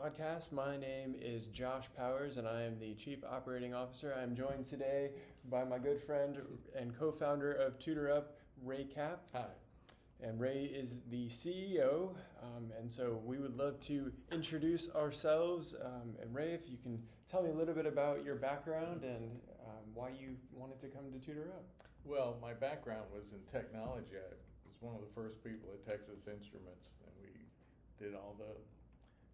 podcast. My name is Josh Powers, and I am the Chief Operating Officer. I'm joined today by my good friend and co-founder of TutorUp, Ray Cap. Hi. And Ray is the CEO, and so we would love to introduce ourselves. And Ray, if you can tell me a little bit about your background and why you wanted to come to TutorUp. Well, my background was in technology. I was one of the first people at Texas Instruments, and we did all the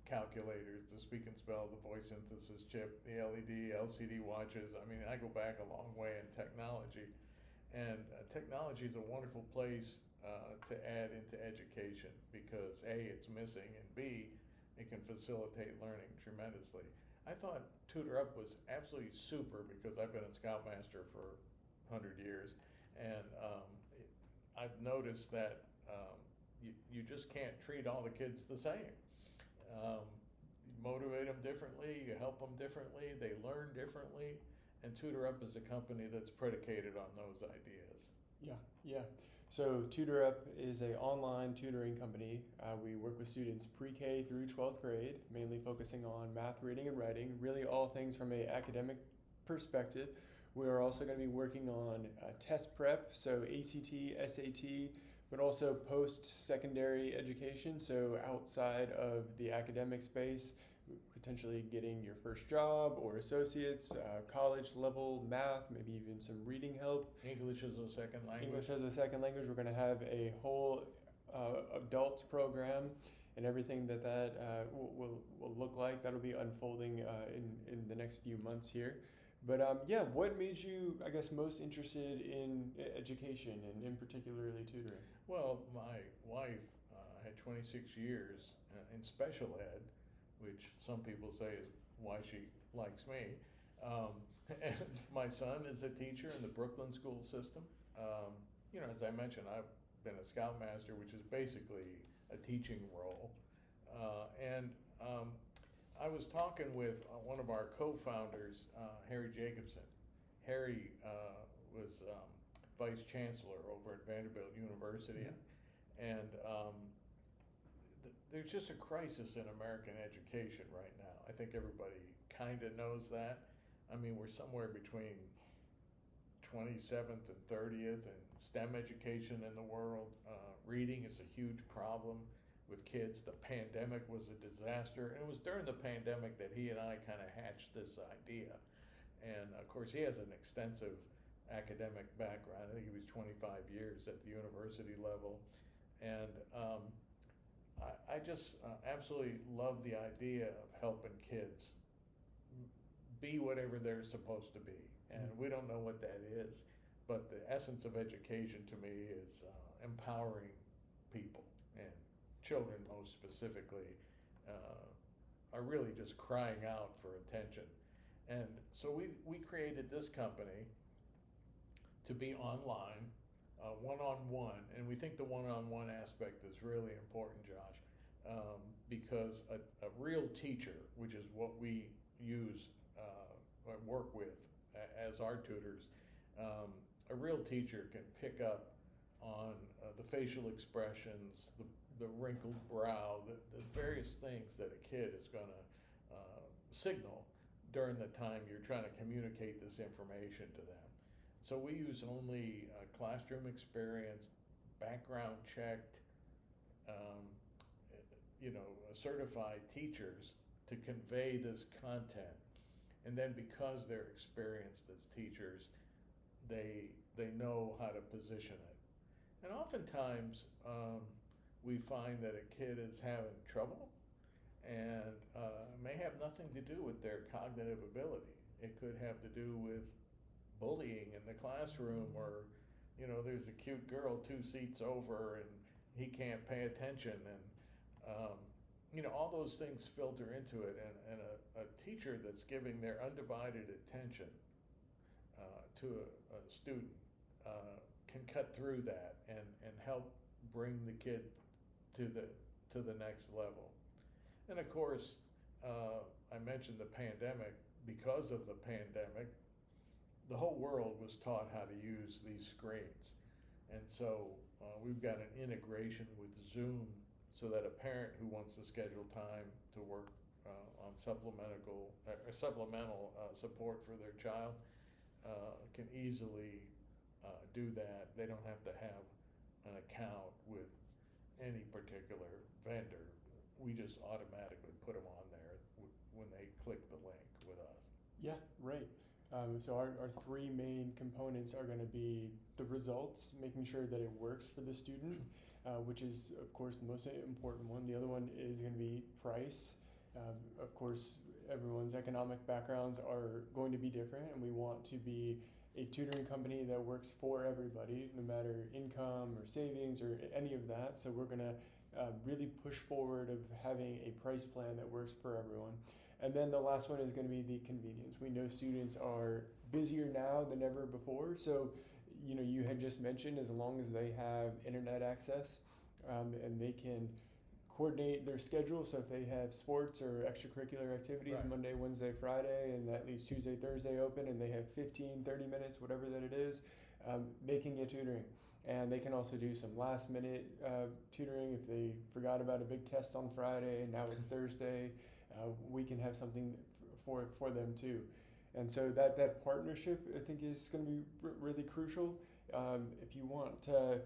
calculators, the speak and spell, the voice synthesis chip, the LED, LCD watches. I mean, I go back a long way in technology. And technology is a wonderful place to add into education because A, it's missing, and B, it can facilitate learning tremendously. I thought TutorUp was absolutely super because I've been a Scoutmaster for 100 years, and I've noticed that you just can't treat all the kids the same. You motivate them differently, you help them differently, they learn differently, and TutorUp is a company that's predicated on those ideas. Yeah. So TutorUp is an online tutoring company. We work with students pre-K through 12th grade, mainly focusing on math, reading, and writing, really all things from an academic perspective. We are also going to be working on test prep, so ACT, SAT, but also post-secondary education, so outside of the academic space, potentially getting your first job or associates, college level math, maybe even some reading help. English as a second language. English as a second language. We're going to have a whole adults program and everything that will look like. That'll be unfolding in the next few months here. But what made you, I guess, most interested in education and in particularly tutoring? Well, my wife had 26 years in special ed, which some people say is why she likes me. And my son is a teacher in the Brooklyn school system. As I mentioned, I've been a Scoutmaster, which is basically a teaching role. I was talking with one of our co-founders, Harry Jacobson. Harry was Vice Chancellor over at Vanderbilt University. And there's just a crisis in American education right now. I think everybody kind of knows that. I mean, we're somewhere between 27th and 30th in STEM education in the world. Reading is a huge problem with kids. The pandemic was a disaster. And it was during the pandemic that he and I kind of hatched this idea. And of course, he has an extensive academic background. I think he was 25 years at the university level. And I just absolutely love the idea of helping kids be whatever they're supposed to be. And we don't know what that is, but the essence of education to me is empowering people, and children most specifically are really just crying out for attention. And so we created this company to be online, one-on-one, and we think the one-on-one aspect is really important, Josh, because a real teacher, which is what we use work with as our tutors, a real teacher can pick up on the facial expressions, the wrinkled brow, the various things that a kid is going to signal during the time you're trying to communicate this information to them. So we use only classroom experienced, background checked, certified teachers to convey this content. And then because they're experienced as teachers, they know how to position it. And oftentimes we find that a kid is having trouble and may have nothing to do with their cognitive ability. It could have to do with bullying in the classroom, or there's a cute girl 2 seats over and he can't pay attention, and all those things filter into it, and a teacher that's giving their undivided attention to a student can cut through that and help bring the kid to the next level. And of course, I mentioned the pandemic. Because of the pandemic, the whole world was taught how to use these screens. And so we've got an integration with Zoom so that a parent who wants to schedule time to work on supplemental support for their child can easily do that. They don't have to have an account with any particular vendor. We just automatically put them on there when they click the link with us. Yeah, right. So our three main components are going to be the results, making sure that it works for the student, which is, of course, the most important one. The other one is going to be price. Of course, everyone's economic backgrounds are going to be different, and we want to be a tutoring company that works for everybody, no matter income or savings or any of that. So we're going to really push forward of having a price plan that works for everyone. And then the last one is going to be the convenience. We know students are busier now than ever before. So, you had just mentioned, as long as they have internet access and they can coordinate their schedule. So if they have sports or extracurricular activities Right. Monday, Wednesday, Friday, and that leaves Tuesday, Thursday open, and they have 15, 30 minutes, whatever that it is, they can get tutoring. And they can also do some last minute tutoring if they forgot about a big test on Friday and now it's Thursday. We can have something for them too. And so that partnership, I think, is going to be really crucial. If you want to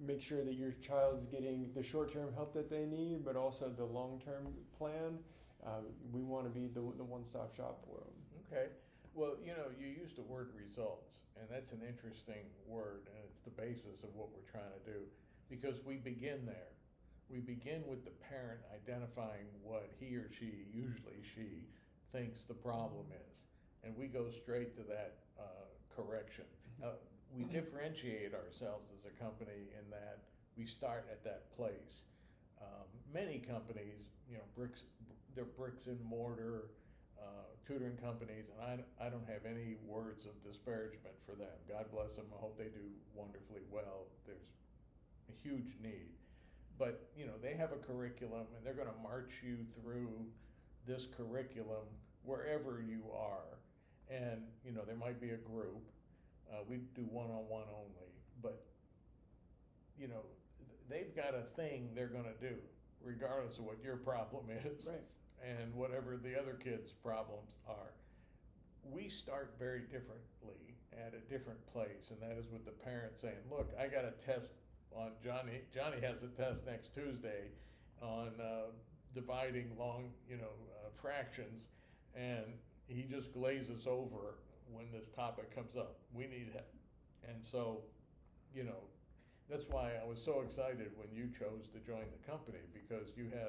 make sure that your child's getting the short-term help that they need, but also the long-term plan, we want to be the one-stop shop for them. Okay. Well, you used the word results, and that's an interesting word, and it's the basis of what we're trying to do, because we begin there. We begin with the parent identifying what he or she, usually she, thinks the problem is, and we go straight to that correction. We differentiate ourselves as a company in that we start at that place. Many companies, they're bricks and mortar tutoring companies, and I don't have any words of disparagement for them. God bless them. I hope they do wonderfully well. There's a huge need. But, they have a curriculum, and they're going to march you through this curriculum wherever you are. And, there might be a group. We do one-on-one only. But, they've got a thing they're going to do, regardless of what your problem is. Right. And whatever the other kids' problems are. We start very differently at a different place, and that is with the parent saying, look, I got a test on Johnny has a test next Tuesday on dividing long, fractions, and he just glazes over when this topic comes up. We need help. And so, that's why I was so excited when you chose to join the company, because you had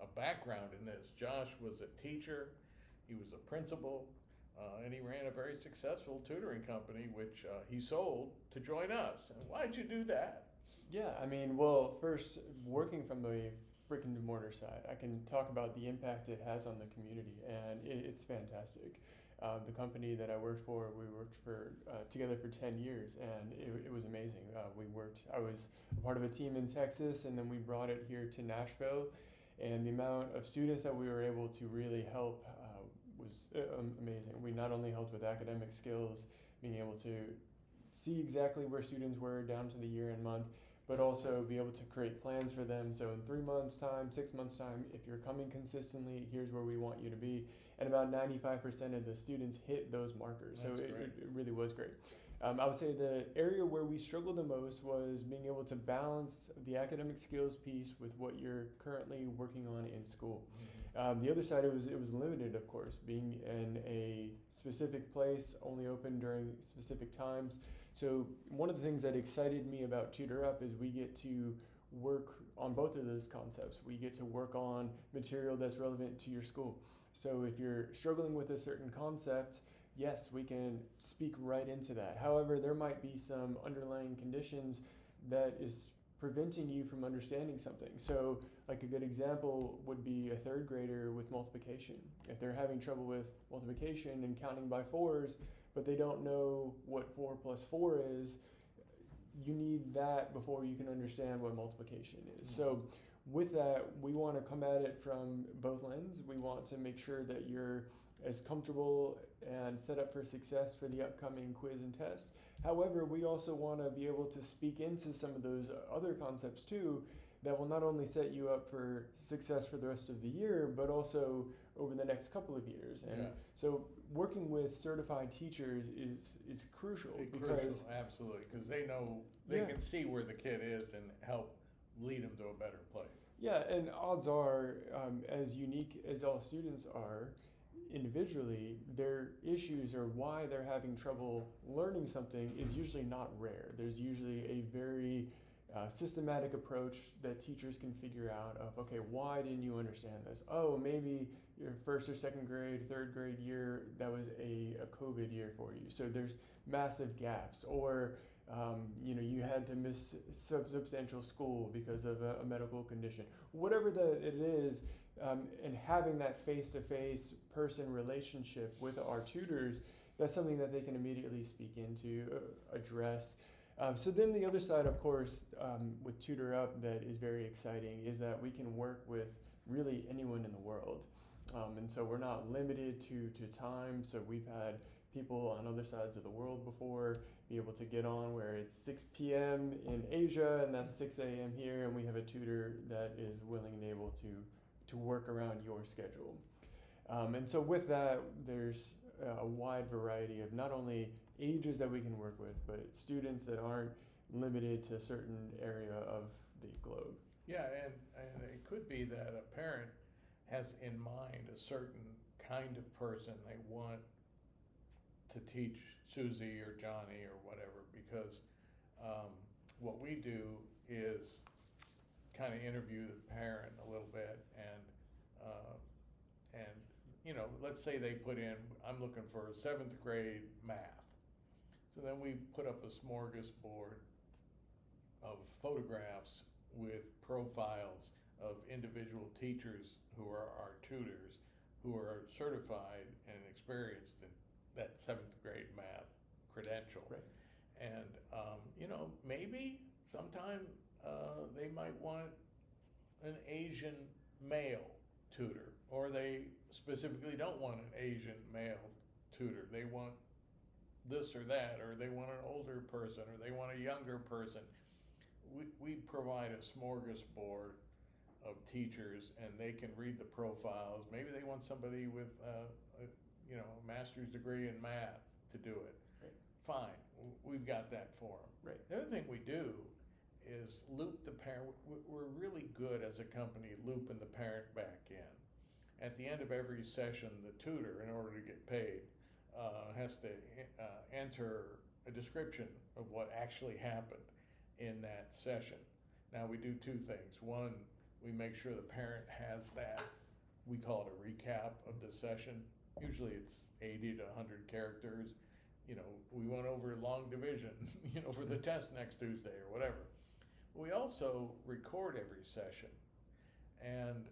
a background in this. Josh was a teacher, he was a principal, and he ran a very successful tutoring company, which he sold to join us. And why'd you do that? Yeah, well, first, working from the brick and mortar side, I can talk about the impact it has on the community, and it's fantastic. The company that I worked for, we worked together for 10 years, and it was amazing. I was a part of a team in Texas, and then we brought it here to Nashville, and the amount of students that we were able to really help was amazing. We not only helped with academic skills, being able to see exactly where students were down to the year and month, but also be able to create plans for them. So in 3 months' time, 6 months' time, if you're coming consistently, here's where we want you to be. And about 95% of the students hit those markers. So it really was great. I would say the area where we struggled the most was being able to balance the academic skills piece with what you're currently working on in school. The other side, it was limited, of course, being in a specific place, only open during specific times. So one of the things that excited me about TutorUp is we get to work on both of those concepts. We get to work on material that's relevant to your school. So if you're struggling with a certain concept, yes, we can speak right into that. However, there might be some underlying conditions that is preventing you from understanding something. So like a good example would be a third grader with multiplication. If they're having trouble with multiplication and counting by fours, but they don't know what 4 plus 4 is, you need that before you can understand what multiplication is. So with that, we want to come at it from both ends. We want to make sure that you're as comfortable and set up for success for the upcoming quiz and test. However, we also want to be able to speak into some of those other concepts too, that will not only set you up for success for the rest of the year, but also over the next couple of years. And so working with certified teachers is crucial because absolutely, because they know they can see where the kid is and help lead them to a better place. Yeah, and odds are, as unique as all students are individually, their issues or why they're having trouble learning something is usually not rare. There's usually a very systematic approach that teachers can figure out of, okay, why didn't you understand this? Oh, maybe your first or second grade, third grade year, that was a COVID year for you. So there's massive gaps. Or you had to miss substantial school because of a medical condition. Whatever it is, and having that face-to-face person relationship with our tutors, that's something that they can immediately speak into, address. So then the other side, of course, with TutorUp that is very exciting is that we can work with really anyone in the world. And so we're not limited to time. So we've had people on other sides of the world before be able to get on where it's 6 p.m. in Asia and that's 6 a.m. here, and we have a tutor that is willing and able to work around your schedule. And so with that, there's a wide variety of not only ages that we can work with, but students that aren't limited to a certain area of the globe. Yeah, and it could be that a parent has in mind a certain kind of person they want to teach Susie or Johnny or whatever, because what we do is kind of interview the parent a little bit and let's say they put in, I'm looking for 7th grade math. So then we put up a smorgasbord of photographs with profiles of individual teachers who are our tutors, who are certified and experienced in that 7th grade math credential. Right. And, maybe sometime they might want an Asian male tutor, or they specifically don't want an Asian male tutor. They want this or that, or they want an older person, or they want a younger person. We provide a smorgasbord of teachers, and they can read the profiles. Maybe they want somebody with a master's degree in math to do it. Right. Fine, we've got that for them. Right. The other thing we do is loop the parent. We're really good as a company looping the parent back in. At the end of every session, the tutor, in order to get paid, has to enter a description of what actually happened in that session. Now we do two things. One, we make sure the parent has that, we call it a recap of the session. Usually it's 80 to 100 characters. We went over long division, for the test next Tuesday or whatever. We also record every session, and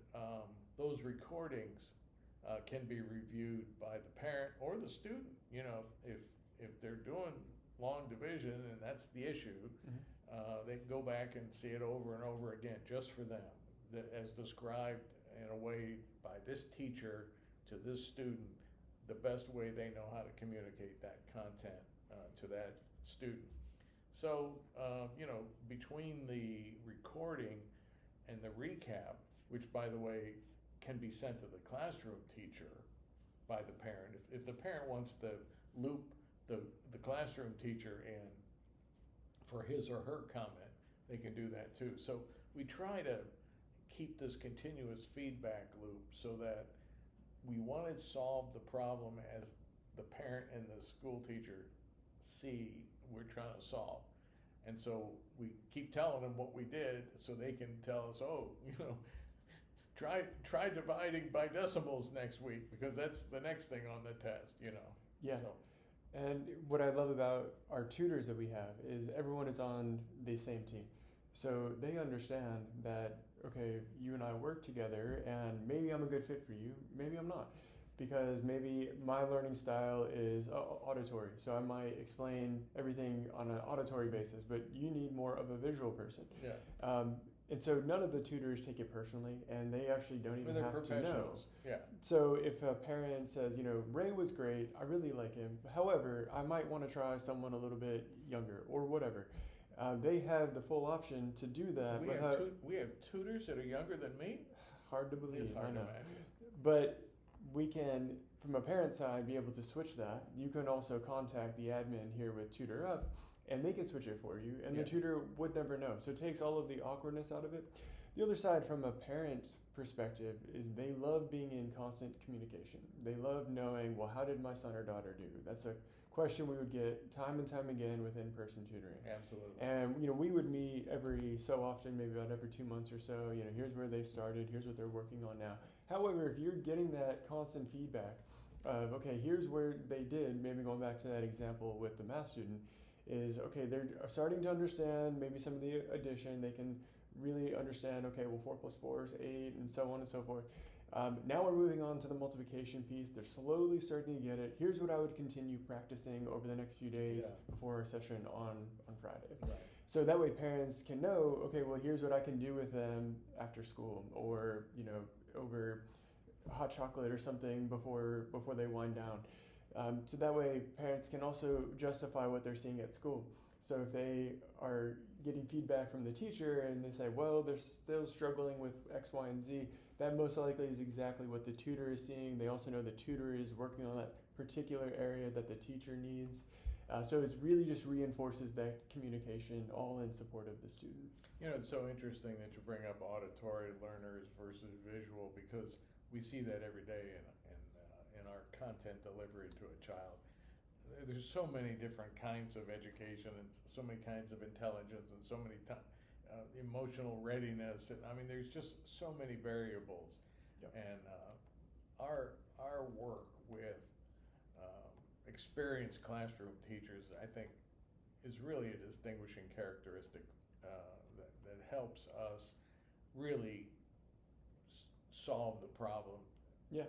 those recordings can be reviewed by the parent or the student. If they're doing long division and that's the issue, they can go back and see it over and over again just for them, as described in a way by this teacher to this student, the best way they know how to communicate that content to that student. So, between the recording and the recap, which, by the way, can be sent to the classroom teacher by the parent. If the parent wants to loop the classroom teacher in for his or her comment, they can do that too. So we try to keep this continuous feedback loop so that we want to solve the problem as the parent and the school teacher see we're trying to solve. And so we keep telling them what we did so they can tell us, try dividing by decimals next week, because that's the next thing on the test, Yeah. So. And what I love about our tutors that we have is everyone is on the same team. So they understand that, okay, you and I work together and maybe I'm a good fit for you, maybe I'm not. Because maybe my learning style is auditory. So I might explain everything on an auditory basis, but you need more of a visual person. Yeah. And so none of the tutors take it personally, and they actually don't even have to know. Yeah. So if a parent says, Ray was great, I really like him. However, I might want to try someone a little bit younger or whatever. they have the full option to do that. We have tutors that are younger than me? Hard to believe, It's hard I know. to imagine. But we can, from a parent side, be able to switch that. You can also contact the admin here with TutorUp, and they can switch it for you, and the tutor would never know. So it takes all of the awkwardness out of it. The other side, from a parent's perspective, is they love being in constant communication. They love knowing, well, how did my son or daughter do? That's a question we would get time and time again with in-person tutoring. Absolutely. And we would meet every so often, maybe about every 2 months or so. Here's where they started, here's what they're working on now. However, if you're getting that constant feedback of, okay, here's where they did, maybe going back to that example with the math student, is, okay, they're starting to understand maybe some of the addition. They can really understand, okay, well, 4 plus 4 is 8, and so on and so forth. Now we're moving on to the multiplication piece. They're slowly starting to get it. Here's what I would continue practicing over the next few days before our session on Friday. Right. So that way parents can know, okay, well, here's what I can do with them after school, or, over hot chocolate or something before they wind down. So that way parents can also justify what they're seeing at school. So if they are getting feedback from the teacher and they say, well, they're still struggling with X, Y, and Z, that most likely is exactly what the tutor is seeing. They also know the tutor is working on that particular area that the teacher needs. So it really just reinforces that communication, all in support of the student. It's so interesting that you bring up auditory learners versus visual, because we see that every day in our content delivery to a child. There's so many different kinds of education, and so many kinds of intelligence, and so many emotional readiness, and there's just so many variables. Yep. And our work with experienced classroom teachers, I think, is really a distinguishing characteristic that helps us really solve the problem. Yeah.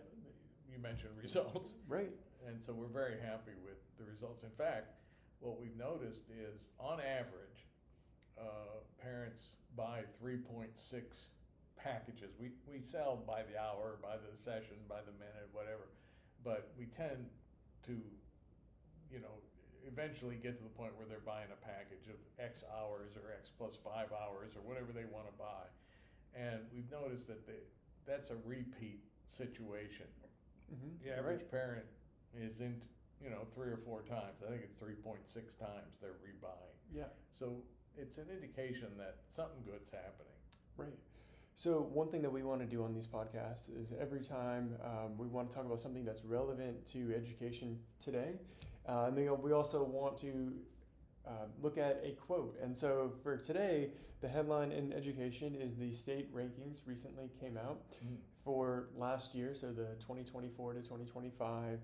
You mentioned results. Right. And so we're very happy with the results. In fact, what we've noticed is, on average, parents buy 3.6 packages. We sell by the hour, by the session, by the minute, whatever. But we tend to, eventually get to the point where they're buying a package of X hours or X plus 5 hours or whatever they want to buy. And we've noticed that that's a repeat situation. Mm-hmm. The average parent is in, 3 or 4 times. I think it's 3.6 times they're rebuying. Yeah. So it's an indication that something good's happening. Right. So one thing that we want to do on these podcasts is every time we want to talk about something that's relevant to education today. And then we also want to look at a quote. And so for today, the headline in education is the state rankings recently came out for last year, so the 2024 to 2025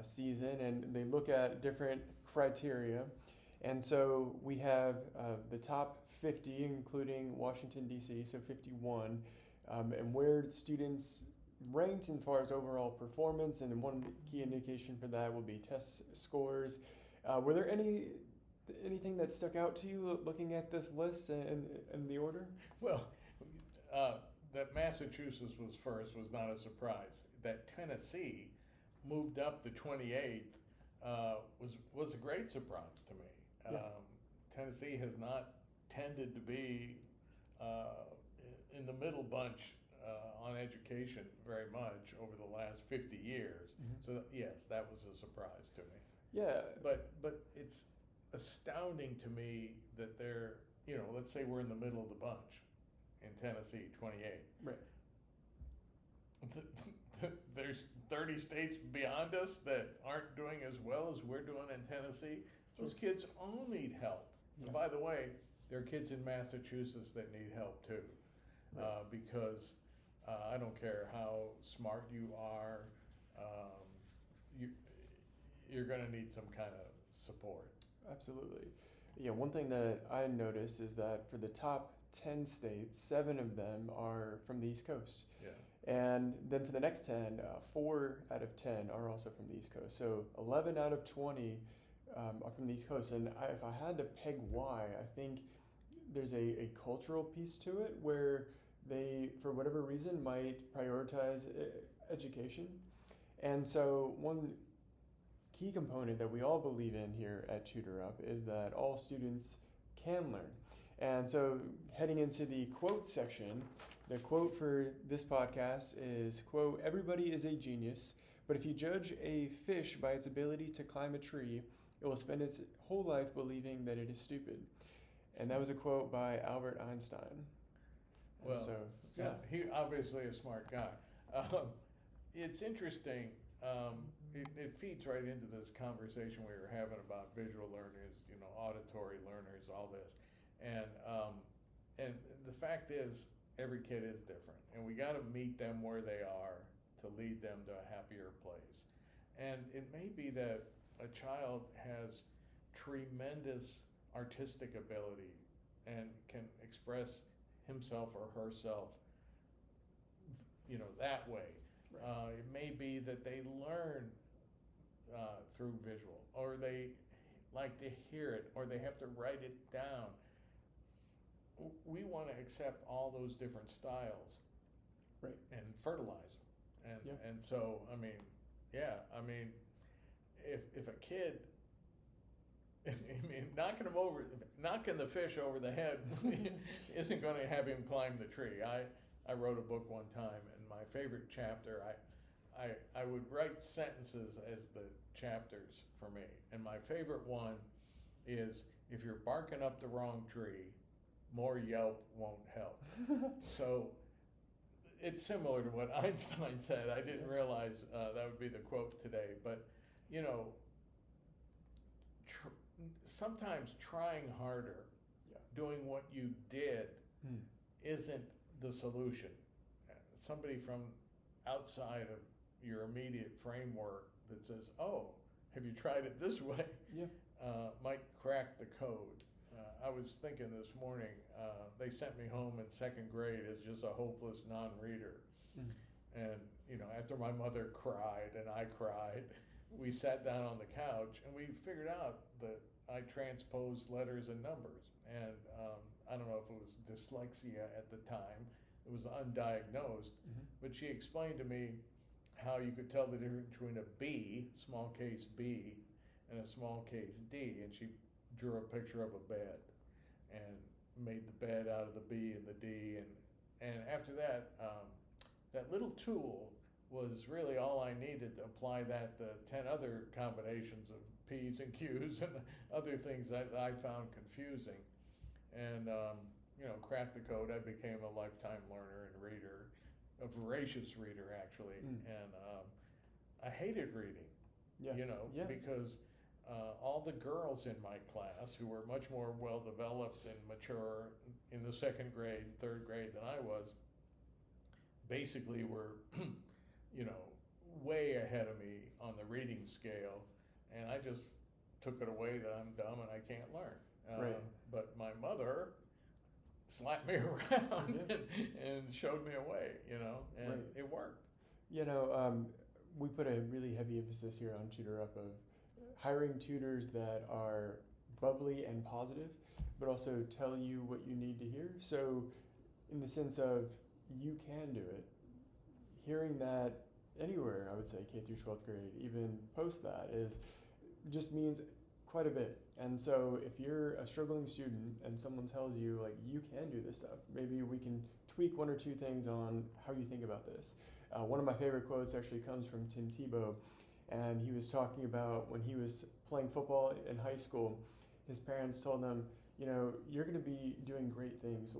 season, and they look at different criteria. And so we have the top 50, including Washington, D.C., so 51, and where students ranked as far as overall performance, and one key indication for that will be test scores. Were there anything that stuck out to you looking at this list and the order? Well, that Massachusetts was first was not a surprise. That Tennessee moved up to 28th was a great surprise to me. Yeah. Tennessee has not tended to be in the middle bunch on education very much over the last 50 years. Mm-hmm. So yes, that was a surprise to me. Yeah. But it's astounding to me that they're, let's say we're in the middle of the bunch in Tennessee, 28. Right. There's 30 states beyond us that aren't doing as well as we're doing in Tennessee. Those kids all need help. Yeah. And by the way, there are kids in Massachusetts that need help too. Right. Because I don't care how smart you are, you're going to need some kind of support. Absolutely. Yeah, one thing that I noticed is that for the top 10 states, 7 of them are from the East Coast. Yeah. And then for the next 10, 4 out of 10 are also from the East Coast. So 11 out of 20 are from the East Coast. And if I had to peg why, I think there's a cultural piece to it where they, for whatever reason, might prioritize education. And so one key component that we all believe in here at TutorUp is that all students can learn. And so heading into the quote section, the quote for this podcast is, quote, "Everybody is a genius, but if you judge a fish by its ability to climb a tree, it will spend its whole life believing that it is stupid." And that was a quote by Albert Einstein. Well, he obviously a smart guy. It's interesting. It feeds right into this conversation we were having about visual learners, auditory learners, all this, and the fact is, every kid is different, and we got to meet them where they are to lead them to a happier place. And it may be that a child has tremendous artistic ability and can express himself or herself, that way. Right. It may be that they learn through visual, or they like to hear it, or they have to write it down. We want to accept all those different styles, right, and fertilize them. And so, if a kid, knocking the fish over the head isn't going to have him climb the tree. I wrote a book one time, and my favorite chapter, I would write sentences as the chapters for me. And my favorite one is, "If you're barking up the wrong tree, more yelp won't help." So it's similar to what Einstein said. I didn't realize that would be the quote today. But, sometimes trying harder, doing what you did, isn't the solution. Somebody from outside of your immediate framework that says, "Oh, have you tried it this way?" Might crack the code. I was thinking this morning, they sent me home in second grade as just a hopeless non-reader. And, after my mother cried and I cried, we sat down on the couch and we figured out that I transposed letters and numbers. And I don't know if it was dyslexia at the time. It was undiagnosed. But she explained to me how you could tell the difference between a B, small case B, and a small case D. And she drew a picture of a bed and made the bed out of the B and the D. And after that, that little tool was really all I needed to apply that to 10 other combinations of P's and Q's and other things that I found confusing. And, cracked the code. I became a lifetime learner and reader, a voracious reader, actually. And I hated reading, because all the girls in my class, who were much more well-developed and mature in the second grade, third grade than I was, basically were, way ahead of me on the reading scale. And I just took it away that I'm dumb and I can't learn. But my mother slapped me around and showed me a way, and it worked. We put a really heavy emphasis here on TutorUp of hiring tutors that are bubbly and positive, but also tell you what you need to hear. So in the sense of you can do it, hearing that anywhere, I would say K through 12th grade, even post that, just means quite a bit. And so if you're a struggling student and someone tells you, like, you can do this stuff, maybe we can tweak one or two things on how you think about this. One of my favorite quotes actually comes from Tim Tebow, and he was talking about when he was playing football in high school, his parents told him, you're going to be doing great things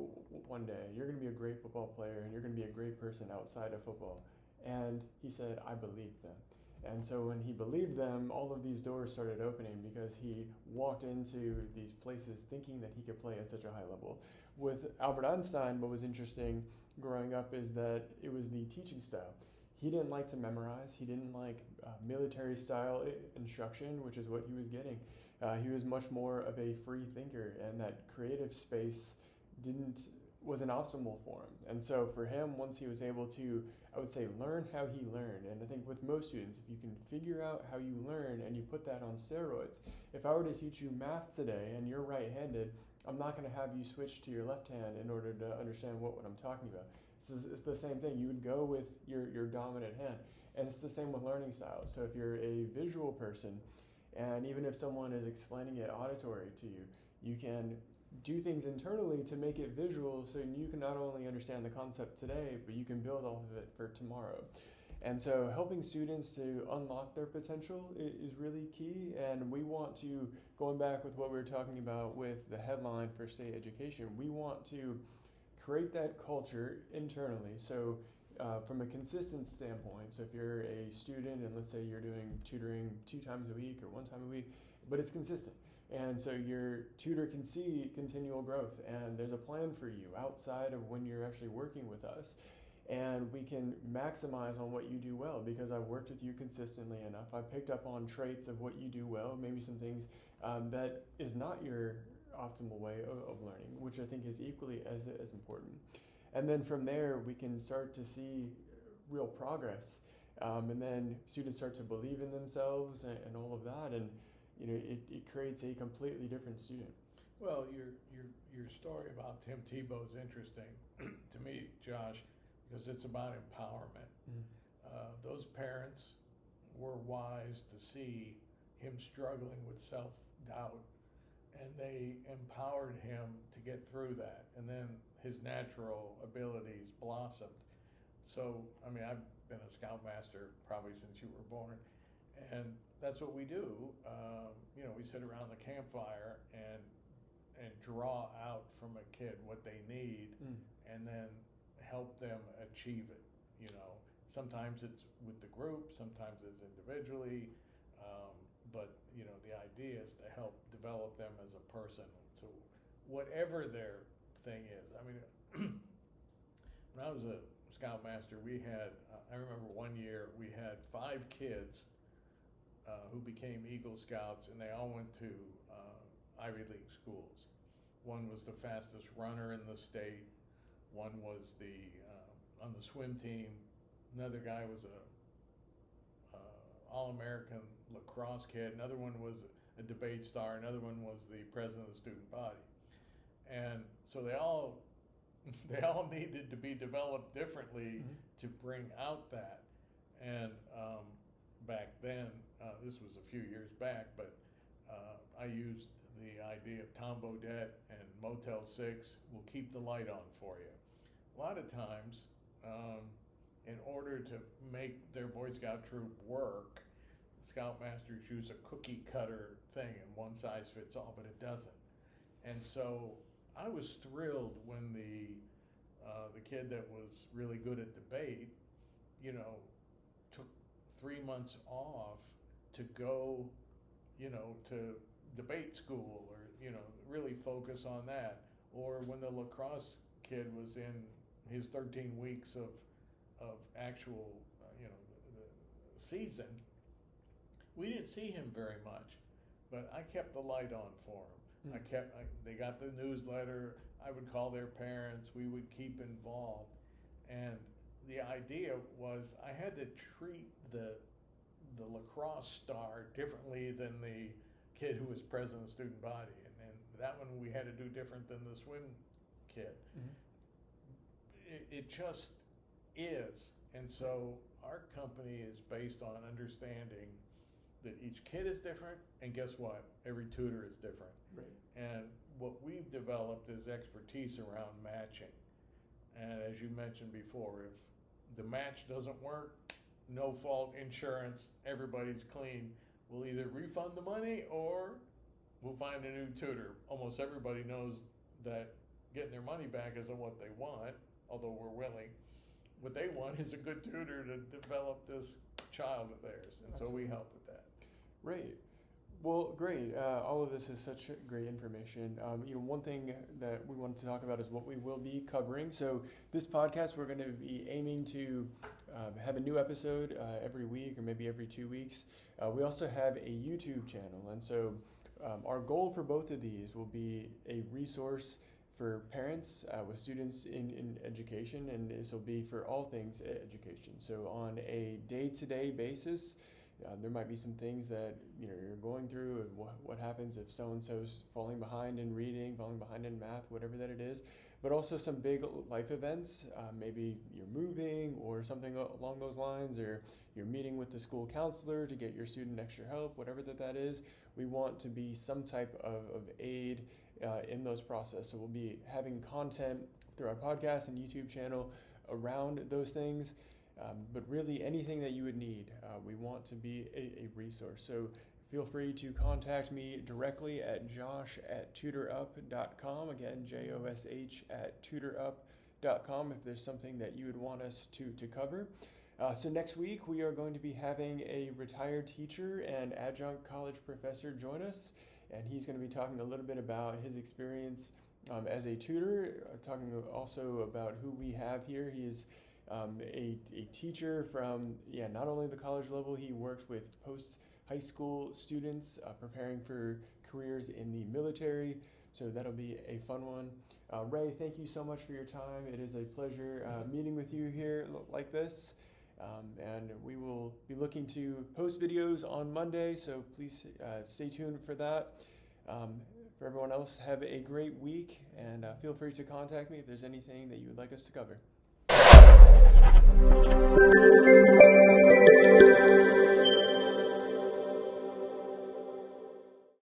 one day. You're going to be a great football player, and you're going to be a great person outside of football. And he said, I believed them. And so when he believed them, all of these doors started opening because he walked into these places thinking that he could play at such a high level. With Albert Einstein, what was interesting growing up is that it was the teaching style. He didn't like to memorize. He didn't like military style instruction, which is what he was getting. He was much more of a free thinker, and that creative space wasn't optimal for him. And so for him, once he was able to, I would say, learn how he learned, and I think with most students, if you can figure out how you learn and you put that on steroids, if I were to teach you math today and you're right-handed, I'm not going to have you switch to your left hand in order to understand what I'm talking about. It's the same thing. You would go with your dominant hand. And it's the same with learning styles. So if you're a visual person, and even if someone is explaining it auditory to you, you can do things internally to make it visual so you can not only understand the concept today, but you can build off of it for tomorrow. And so helping students to unlock their potential is really key. And we want to, going back with what we were talking about with the headline for state education, we want to create that culture internally. So from a consistent standpoint, so if you're a student and let's say you're doing tutoring 2 times a week or 1 time a week, but it's consistent. And so your tutor can see continual growth and there's a plan for you outside of when you're actually working with us. And we can maximize on what you do well because I've worked with you consistently enough. I've picked up on traits of what you do well, maybe some things that is not your optimal way of learning, which I think is equally as important. And then from there, we can start to see real progress. And then students start to believe in themselves and all of that. And it creates a completely different student. Well, your story about Tim Tebow is interesting to me, Josh, because it's about empowerment. Those parents were wise to see him struggling with self-doubt, and they empowered him to get through that, and then his natural abilities blossomed. So, I mean, I've been a Scoutmaster probably since you were born, and that's what we do. We sit around the campfire and draw out from a kid what they need, and then help them achieve it. Sometimes it's with the group, sometimes it's individually, but the idea is to help develop them as a person. So whatever their thing is, I mean, when I was a Scoutmaster, we had, I remember one year we had 5 kids who became Eagle Scouts, and they all went to Ivy League schools. One was the fastest runner in the state. One was on the swim team. Another guy was a All-American lacrosse kid. Another one was a debate star. Another one was the president of the student body. And so they all needed to be developed differently to bring out that. And back then, this was a few years back, but I used the idea of Tom Bodette and Motel 6 will keep the light on for you. A lot of times, in order to make their Boy Scout troop work, Scoutmasters use a cookie cutter thing and one size fits all, but it doesn't. And so I was thrilled when the kid that was really good at debate, took 3 months off to go, to debate school or, really focus on that. Or when the lacrosse kid was in his 13 weeks of actual, the season, we didn't see him very much, but I kept the light on for him. They got the newsletter. I would call their parents. We would keep involved. And the idea was I had to treat the lacrosse star differently than the kid who was president of the student body. And that one we had to do different than the swim kid. It just is. And so our company is based on understanding that each kid is different, and guess what? Every tutor is different. Right. And what we've developed is expertise around matching. And as you mentioned before, if the match doesn't work, no fault insurance, everybody's clean. We'll either refund the money or we'll find a new tutor. Almost everybody knows that getting their money back isn't what they want, although we're willing. What they want is a good tutor to develop this child of theirs, and Absolutely. So we help with that. Right. Well, great. All of this is such great information. One thing that we wanted to talk about is what we will be covering. So this podcast, we're going to be aiming to have a new episode every week or maybe every 2 weeks. We also have a YouTube channel. And so our goal for both of these will be a resource for parents with students in education, and this will be for all things education. So on a day-to-day basis, There might be some things that you're going through. What happens if so and so's falling behind in reading, falling behind in math, whatever that it is. But also some big life events. Maybe you're moving or something along those lines, or you're meeting with the school counselor to get your student extra help, whatever that is. We want to be some type of aid in those processes. So we'll be having content through our podcast and YouTube channel around those things. But really anything that you would need, we want to be a resource. So feel free to contact me directly at josh@tutorup.com. Again, josh@tutorup.com if there's something that you would want us to cover. So next week we are going to be having a retired teacher and adjunct college professor join us, and he's going to be talking a little bit about his experience as a tutor, talking also about who we have here. He is a teacher from not only the college level, he works with post-high school students preparing for careers in the military, so that'll be a fun one. Ray, thank you so much for your time. It is a pleasure meeting with you here like this, and we will be looking to post videos on Monday, so please stay tuned for that. For everyone else, have a great week, and feel free to contact me if there's anything that you would like us to cover.